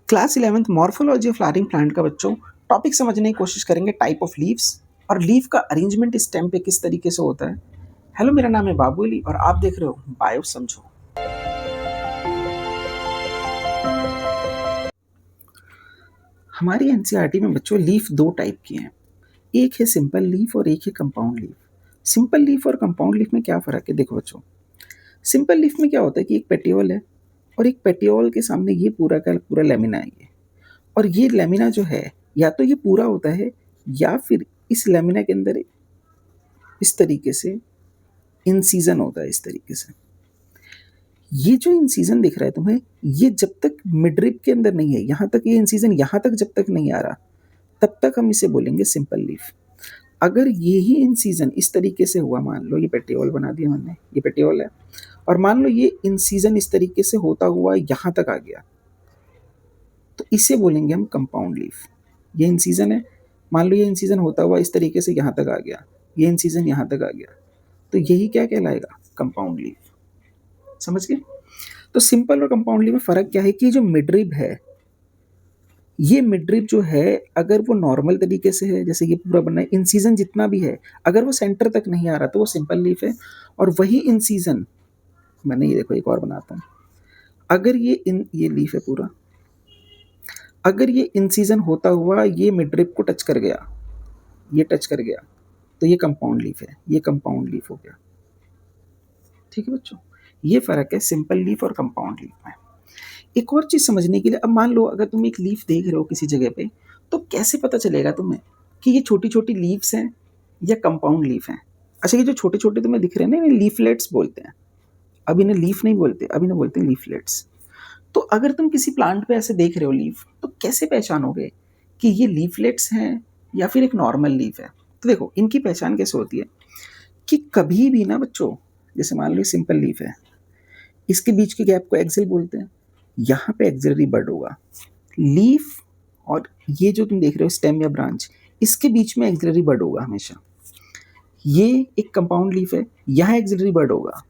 Class 11th morphology of flowering plant का बच्चों topic समझने की कोशिश करेंगे टाइप ऑफ लीव्स और लीफ का अरेंजमेंट स्टेम पे किस तरीके से होता है। हेलो, मेरा नाम है बाबू अली और आप देख रहे हो बायो समझो। हमारी एनसीईआरटी में बच्चों लीफ दो टाइप की हैं, एक है सिंपल लीफ और एक है कंपाउंड लीफ। सिंपल लीफ और कंपाउंड लीफ में क्या फ़र्क है? देखो बच्चों, सिंपल लीफ में क्या होता है कि एक पेटियोल है और एक पेटियोल के सामने ये पूरा का पूरा लेमिना है ये। और ये लेमिना जो है या तो ये पूरा होता है या फिर इस लेमिना के अंदर इस तरीके से इंसीजन होता है। इस तरीके से ये जो इंसीजन दिख रहा है तुम्हें, ये जब तक मिडरिप के अंदर नहीं है, यहाँ तक ये इंसीजन यहाँ तक जब तक नहीं आ रहा तब तक हम इसे बोलेंगे सिंपल लीफ। अगर ये ही इंसीजन इस तरीके से हुआ, मान लो ये पेटियोल बना दिया हमने, ये पेटियोल है और मान लो ये इंसीजन इस तरीके से होता हुआ यहाँ तक आ गया तो इसे बोलेंगे हम कंपाउंड लीफ। ये इंसीजन है, मान लो ये इंसीजन होता हुआ इस तरीके से यहाँ तक आ गया, ये इंसीजन यहाँ तक आ गया, तो यही क्या कहलाएगा? Compound leaf. समझ गए? तो सिंपल और कंपाउंड लीफ में फ़र्क क्या है कि जो मिडरिब है, ये मिडरिब जो है अगर वो नॉर्मल तरीके से है, जैसे ये पूरा बना है, इंसीजन जितना भी है अगर वो सेंटर तक नहीं आ रहा तो वो सिंपल लीफ है। और वही इंसीजन, मैंने ये देखो एक और बनाता हूँ, अगर ये लीफ है पूरा, अगर ये इंसीजन होता हुआ ये मिडरिप को टच कर गया, ये टच कर गया, तो ये कंपाउंड लीफ है, ये कंपाउंड लीफ हो गया। ठीक है बच्चों, ये फ़र्क है सिंपल लीफ और कंपाउंड लीफ में। एक और चीज़ समझने के लिए, अब मान लो अगर तुम एक लीफ देख रहे हो किसी जगह पे, तो कैसे पता चलेगा तुम्हें कि ये छोटी-छोटी लीव्स हैं या कंपाउंड लीफ हैं? अच्छा, ये जो छोटे-छोटे तुम्हें दिख रहे हैं ना, इन्हें लीफलेट्स बोलते हैं। अब इन्हें लीफ नहीं बोलते, अब इन्हें बोलते हैं लीफलेट्स। तो अगर तुम किसी प्लांट पे ऐसे देख रहे हो लीफ, तो कैसे पहचानोगे कि ये लीफलेट्स हैं या फिर एक नॉर्मल लीफ है? तो देखो, इनकी पहचान कैसे होती है कि कभी भी ना बच्चों, जैसे मान लो ये सिंपल लीफ है, इसके बीच के गैप को एक्सिल बोलते हैं, यहाँ पे एक्सिलरी बड होगा। लीफ और ये जो तुम देख रहे हो स्टेम या ब्रांच, इसके बीच में एक्सिलरी बड होगा हमेशा। ये एक कंपाउंड लीफ है, यहाँ एक्सिलरी बड होगा,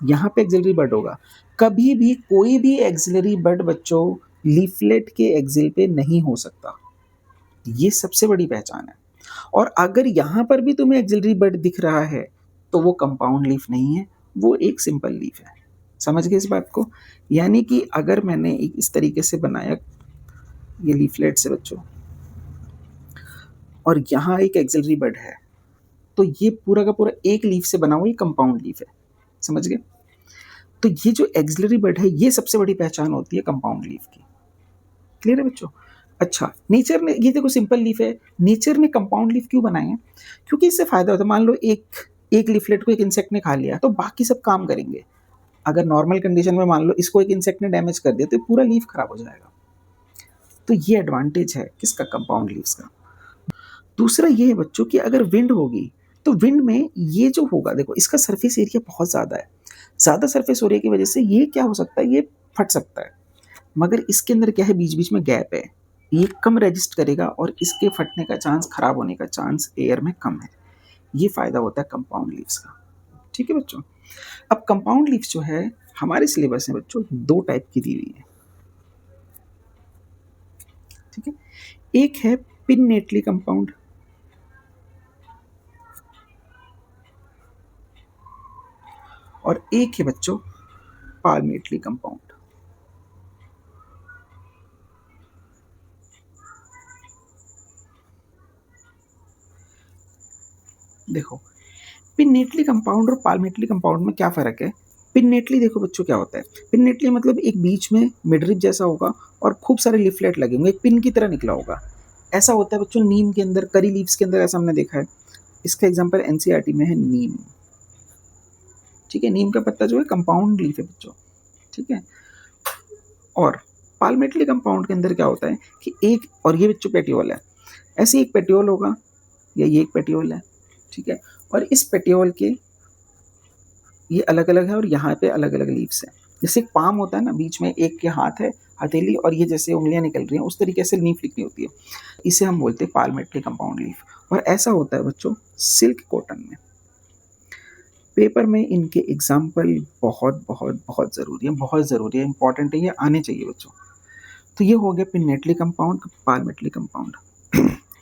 यहाँ पे एक्सिलरी बड होगा। कभी भी कोई भी एक्सिलरी बड बच्चों लीफलेट के एक्सिल पे नहीं हो सकता। ये सबसे बड़ी पहचान है। और अगर यहाँ पर भी तुम्हें एक्सिलरी बड दिख रहा है तो वो कंपाउंड लीफ नहीं है, वो एक सिंपल लीफ है। समझ गए इस बात को? यानी कि अगर मैंने एक इस तरीके से बनाया, ये लीफलेट से बच्चों, और यहाँ एक एक्सिलरी बड है, तो ये पूरा का पूरा एक लीफ से बना हुआ ये कंपाउंड लीफ है। समझ गए? तो ये जो एक्सिलरी बड है ये सबसे बड़ी पहचान होती है कंपाउंड लीफ की। क्लियर है बच्चों? अच्छा, नेचर ने, ये देखो सिंपल लीफ है, नेचर ने कंपाउंड लीफ क्यों बनाए हैं? क्योंकि इससे फायदा होता है। मान लो एक एक लीफलेट को एक इंसेक्ट ने खा लिया तो बाकी सब काम करेंगे। अगर नॉर्मल कंडीशन में मान लो इसको एक इंसेक्ट ने डैमेज कर दिया तो पूरा लीफ खराब हो जाएगा। तो ये एडवांटेज है किसका? कंपाउंड लीव्स का। दूसरा ये है बच्चों कि अगर विंड होगी तो विंड में ये जो होगा, देखो इसका सरफेस एरिया बहुत ज़्यादा है, ज़्यादा सरफेस एरिया की वजह से ये क्या हो सकता है, ये फट सकता है। मगर इसके अंदर क्या है, बीच बीच में गैप है, ये कम रेजिस्ट करेगा और इसके फटने का चांस, खराब होने का चांस एयर में कम है। ये फ़ायदा होता है कंपाउंड लीव्स का। ठीक है बच्चों? अब कंपाउंड लीव्स जो है हमारे सिलेबस में बच्चों दो टाइप की दी हुई है। ठीक है, एक है पिन्नेटली कंपाउंड और एक है बच्चों पाल्मेटली कंपाउंड। देखो, पिन्नेटली कंपाउंड और पाल्मेटली कंपाउंड में क्या फ़र्क है? पिन्नेटली देखो बच्चों क्या होता है, पिन्नेटली मतलब एक बीच में मिडरिप जैसा होगा और खूब सारे लीफलेट लगे होंगे, एक पिन की तरह निकला होगा। ऐसा होता है बच्चों नीम के अंदर, करी लीव्स के अंदर, ऐसा हमने देखा है। इसका एग्जांपल एनसीईआरटी में है नीम। ठीक है, नीम का पत्ता जो है कंपाउंड लीफ है बच्चों। ठीक है, और पाल्मेटली कंपाउंड के अंदर क्या होता है कि एक, और ये बच्चों पेटियोल है, ऐसे एक पेटियोल होगा या ये एक पेटियोल है। ठीक है, और इस पेटियोल के ये अलग अलग है और यहाँ पे अलग अलग लीव्स हैं। जैसे एक पाम होता है ना, बीच में एक के हाथ है, हथेली, और ये जैसे उंगलियां निकल रही हैं, उस तरीके से लीफ लिखनी होती है। इसे हम बोलते हैं पाल्मेटली कंपाउंड लीफ। और ऐसा होता है बच्चों सिल्क कॉटन में। पेपर में इनके एग्जाम्पल बहुत बहुत बहुत ज़रूरी है, बहुत ज़रूरी है, इंपॉर्टेंट है, ये आने चाहिए बच्चों। तो ये हो गया पिनेटली कंपाउंड, पाल्मेटली कंपाउंड।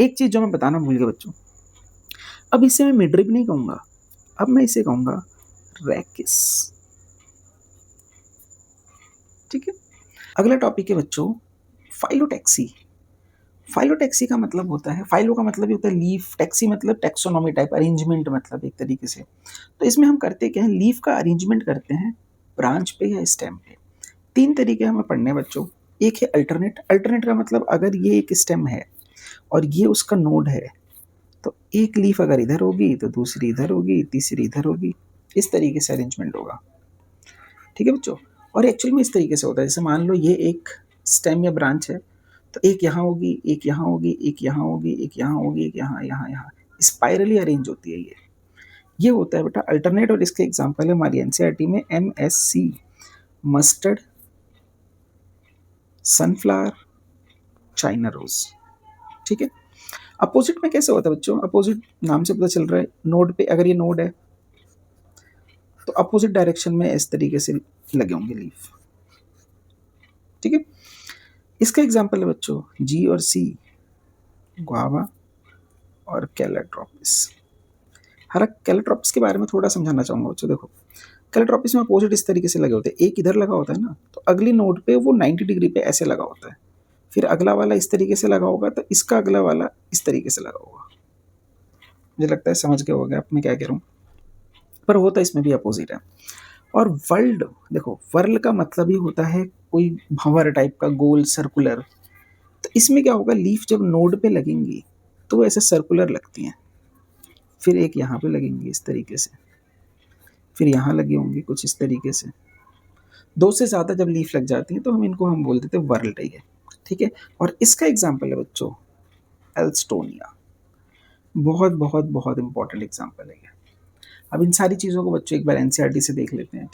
एक चीज़ जो मैं बताना भूल गया बच्चों, अब इसे मैं मिड्रिप नहीं कहूँगा, अब मैं इसे कहूँगा रैकिस। ठीक है। अगला टॉपिक है बच्चों फाइलोटैक्सी। फाइलोटैक्सी का मतलब होता है, फाइलो का मतलब ही होता है लीफ, टैक्सी मतलब टैक्सोनॉमी टाइप, अरेंजमेंट मतलब एक तरीके से। तो इसमें हम करते क्या है, लीफ का अरेंजमेंट करते हैं ब्रांच पे या स्टेम पे। तीन तरीके हमें पढ़ने हैं बच्चों। एक है अल्टरनेट। अल्टरनेट का मतलब अगर ये एक स्टेम है और ये उसका नोड है, तो एक लीफ अगर इधर होगी तो दूसरी इधर होगी, तीसरी इधर होगी, इस तरीके से अरेंजमेंट होगा। ठीक है बच्चों। और एक्चुअल में इस तरीके से होता है, जैसे मान लो ये एक स्टेम या ब्रांच है, तो एक यहाँ होगी, एक यहाँ होगी, एक यहाँ होगी, एक यहाँ होगी, एक यहाँ, यहाँ, यहाँ, स्पाइरली अरेंज होती है ये होता है बेटा अल्टरनेट। और इसके एग्जांपल है हमारी एनसीईआरटी में MSc, mustard, sunflower, China rose. ठीक है। अपोजिट में कैसे होता है बच्चों, अपोजिट नाम से पता चल रहा है, नोड पे अगर ये नोड है तो अपोजिट डायरेक्शन में इस तरीके से लगे होंगे लीफ। ठीक है। इसका एग्जांपल है बच्चों जी और सी, गुआवा और कैलेट्रोपिस। हर कैलेट्रोपिस के बारे में थोड़ा समझाना चाहूंगा बच्चों। देखो कैलेट्रोपिस में अपोजिट इस तरीके से लगे होते हैं, एक इधर लगा होता है ना, तो अगली नोड पे वो 90 डिग्री पे ऐसे लगा होता है, फिर अगला वाला इस तरीके से लगा होगा, तो इसका अगला वाला इस तरीके से लगा होगा। मुझे लगता है समझ गए होंगे आप मैं क्या कह रहा हूँ, पर होता इसमें भी अपोजिट है। और वर्ल्ड, देखो वर्ल्ड का मतलब ही होता है कोई भंवर टाइप का, गोल सर्कुलर। तो इसमें क्या होगा, लीफ जब नोड पे लगेंगी तो वो ऐसे सर्कुलर लगती हैं, फिर एक यहाँ पे लगेंगी इस तरीके से, फिर यहाँ लगी होंगी कुछ इस तरीके से। दो से ज़्यादा जब लीफ लग जाती हैं तो हम बोल देते हैं वर्ल्ड है। ठीक है। और इसका एग्जाम्पल है बच्चों एल्स्टोनिया। बहुत बहुत बहुत इंपॉर्टेंट एग्जाम्पल है ये। अब इन सारी चीज़ों को बच्चों एक बार एनसीईआरटी से देख लेते हैं।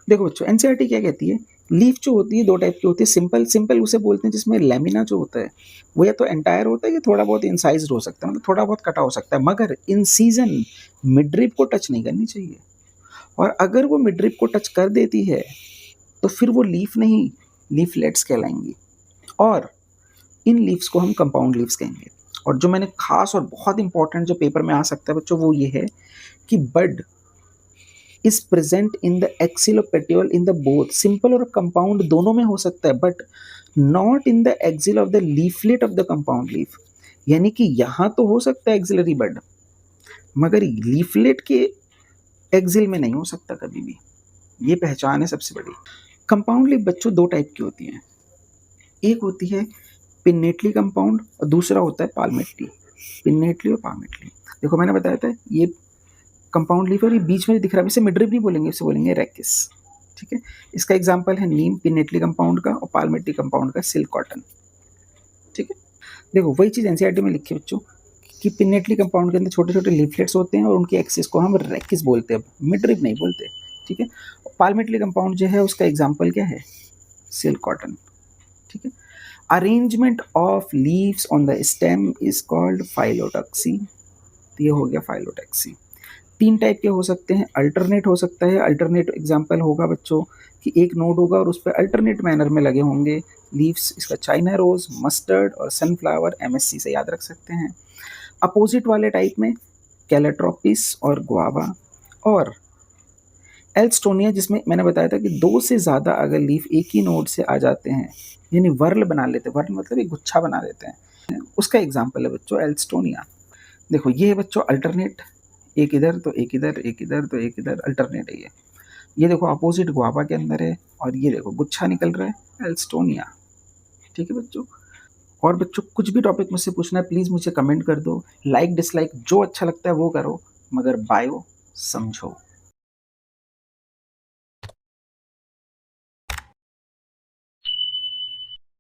देखो बच्चों एनसीईआरटी क्या कहती है, लीफ जो होती है दो टाइप की होती है, सिंपल, सिंपल उसे बोलते हैं जिसमें लेमिना जो होता है वो या तो एंटायर होता है या थोड़ा बहुत इंसाइज्ड हो सकता है, मतलब थोड़ा बहुत कटा हो सकता है, मगर इन सीजन मिडरिप को टच नहीं करनी चाहिए। और अगर वो मिडरिप को टच कर देती है तो फिर वो लीफ नहीं, लीफलेट्स कहलाएंगी। और इन लीव्स को हम कंपाउंड लीव्स कहेंगे। और जो मैंने खास और बहुत इंपॉर्टेंट जो पेपर में आ सकता है बच्चों वो ये है कि bud is present in the axil और petiole in the both, simple और कंपाउंड दोनों में हो सकता है, but not in the axil of the leaflet of the compound leaf. यानी कि यहाँ तो हो सकता है एक्सिलरी बड, मगर लीफलेट के एक्सिल में नहीं हो सकता कभी भी। ये पहचान है सबसे बड़ी। कंपाउंड लीफ बच्चों दो टाइप की होती हैं, एक होती है पिन्नेटली कंपाउंड और दूसरा होता है पाल्मेटली। पिन्नेटली और पाल्मेटली, देखो मैंने बताया था ये कंपाउंड लीफ और ये बीच में दिख रहा है, इसे मिडरिप नहीं बोलेंगे, इसे बोलेंगे रैकिस। ठीक है। इसका एग्जांपल है नीम पिन्नेटली कंपाउंड का और पाल्मेटली कंपाउंड का सिल्क कॉटन। ठीक है। देखो वही चीज़ एनसीईआरटी में लिखी है बच्चों कि पिन्नेटली कंपाउंड के अंदर छोटे छोटे लीफलेट्स होते हैं और उनकी एक्सिस को हम रैकिस बोलते हैं, मिडरिप नहीं बोलते। ठीक है। पाल्मेटली कंपाउंड जो है उसका एग्जाम्पल क्या है, सिल्क कॉटन। ठीक है। Arrangement of leaves on the stem is called phyllotaxy. तो ये हो गया फाइलोटैक्सी। तीन टाइप के हो सकते हैं, अल्टरनेट हो सकता है, अल्टरनेट एग्जांपल होगा बच्चों कि एक नोड होगा और उस पर अल्टरनेट मैनर में लगे होंगे लीव्स, इसका चाइना रोज, मस्टर्ड और सनफ्लावर, MSc से याद रख सकते हैं। अपोजिट वाले टाइप में कैलेट्रोपिस और गुआवा और एल्स्टोनिया, जिसमें मैंने बताया था कि दो से ज़्यादा अगर लीफ एक ही नोड से आ जाते हैं यानी वर्ल बना लेते हैं, वर्ल मतलब एक गुच्छा बना देते हैं, उसका एग्जाम्पल है बच्चों एल्स्टोनिया। देखो ये है बच्चों अल्टरनेट, एक इधर तो एक इधर, एक इधर तो एक इधर, अल्टरनेट है ये देखो अपोजिट गुआवा के अंदर है और ये देखो गुच्छा निकल रहा है एल्स्टोनिया। ठीक है बच्चों। और बच्चों कुछ भी टॉपिक मुझसे पूछना है प्लीज़ मुझे कमेंट कर दो, लाइक डिसलाइक जो अच्छा लगता है वो करो, मगर बायो समझो।